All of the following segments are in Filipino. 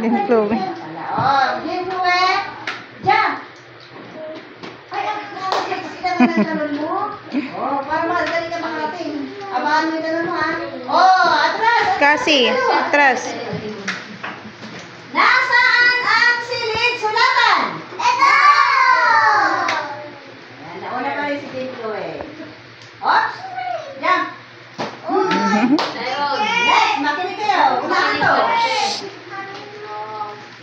Din Chloe. Oh, din Chloe. Jump. Ay, pakita mo na talon mo. Oh, para madali ka makarating. Abangan mo yung talon mo, ha? Oh, atras. Kasi, atras. Nasaan ang silid sulatan? Ito! Ayan, nauna pa rin si din Chloe. Oops. Jump. Next, makinig kayo. Unahan to.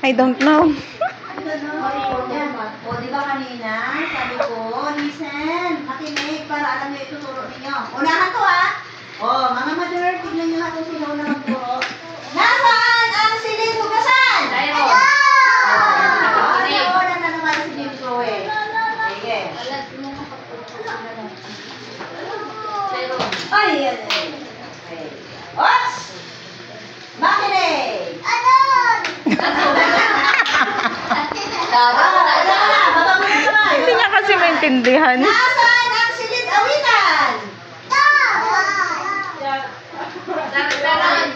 I don't know. O, di ba kanina, sabi ko, listen, makinig para alam niyo ituturo ninyo. Unahan to, ha? O, mga mother, tignan niyo na kung sino unang magturo. Nasaan ang silid hugasan? Tayo. Nauna na naman si Jim Chloe. Sige. Ay, yan. Okay. Oops! Makinig! Hindi niya kasi maintindihan. Nasaan ang silid awitan? Meron?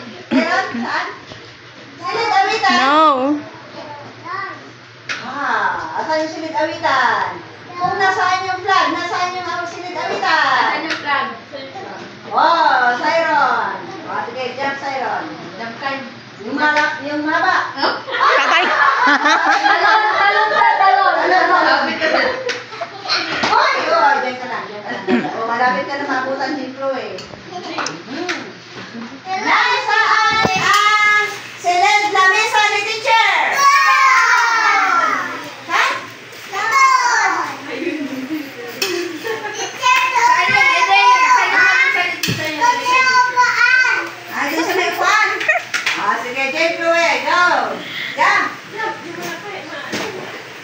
Saan? Silid awitan? No. Asan yung silid awitan? Kung nasaan yung flag, nasaan yung silid awitan? Oh, Siron. Oh, sige, jump, Siron. Yung mahaba. Patay. Talon. Oy, dyan ka lang. Oh, malapit ka na mabutan ni Chloe. Nasaan ang silid lamesa ni teacher? Ha? Dito sa next one. Sige, Jane Chloe, go. Jump.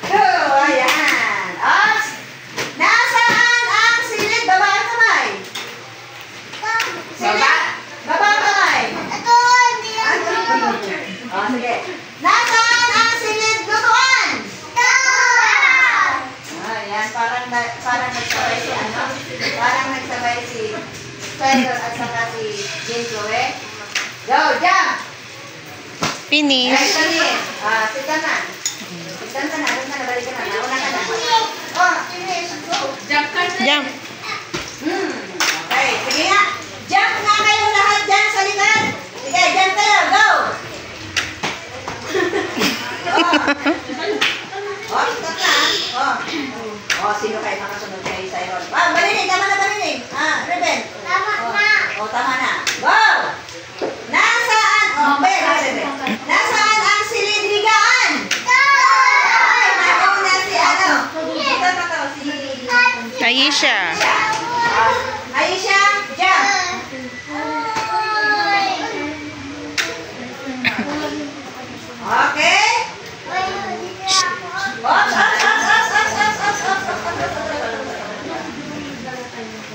Go, ayan. Ops. Nasaan ang silid baba ang kamay? Silid baba ang kamay. Oh, sige. Nasaan ang silid lutuan? Ayan, parang nagsabay si ano? Parang nagsabay si Pedro at saka si Jane Chloe. Go, jump! Finish. Sit down na. Doon ka na, balik ka na. Nauna ka na. Oh, finish. Go. Jump. Okay, sige nga. Jump nga kayo lahat dyan sa likod. Sige, jump kayo. Go! Oh, stop na. Oh, sino kayo makasunod kayo sa iron? Balinig. Tama na balinig. Ruben. Tama na. Oh, tama na. Go! Nasaan? Nasaan ang silid higaan? Ay, nauna si ano? Si Aisha. Aisha, jump. Okay?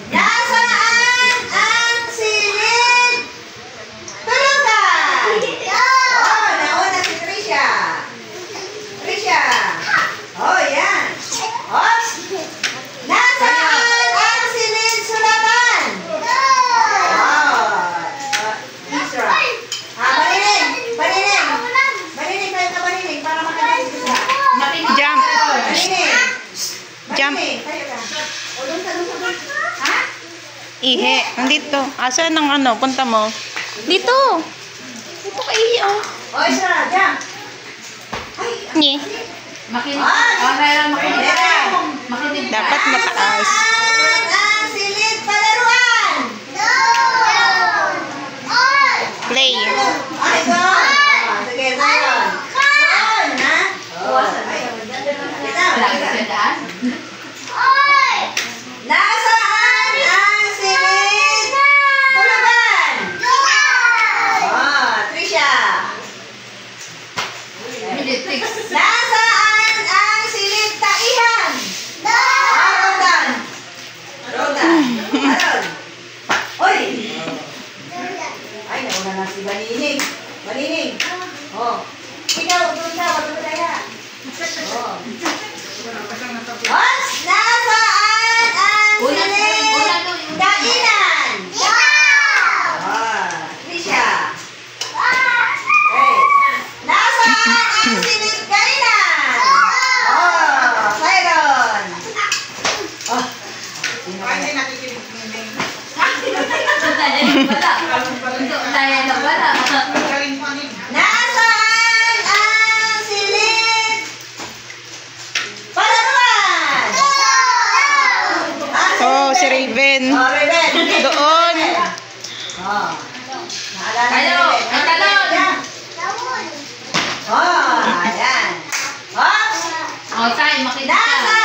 Nasaan ang silid tulugan? Oh, nauna si Trisha. Oh, yan. Oops. Nasaan ang silid sulatan? Isra. Balinig kayo ka balinig para makalinig ka. Jump. Balinig. Jump. Tayo ka. O, doon ka. Ha? Ihe. Nandito. Asan ang ano? Punta mo. Dito. Dito ka ihi, oh. O, Isra, jump. Ay, Nye. Dapat mataas. Nasaan ang silid palaruan? Play. Ay, go! Sige, Zion. Doon, ha? Nasaan ang silid tulugan? Trisha. Nasaan ang silid taihan? Rodan. Sino Ay, hindi kaya? nakikinig ni Tayo na pala. Galing pa rin. Nasaan ang silid? Palaruan! Oh, si Raven. Oh, Raven. Doon. Oh. Naalala Tayo, ni Raven. ang talon. Yan. Oh, ayan. Oops! O, Sai, makita ka. Nasaan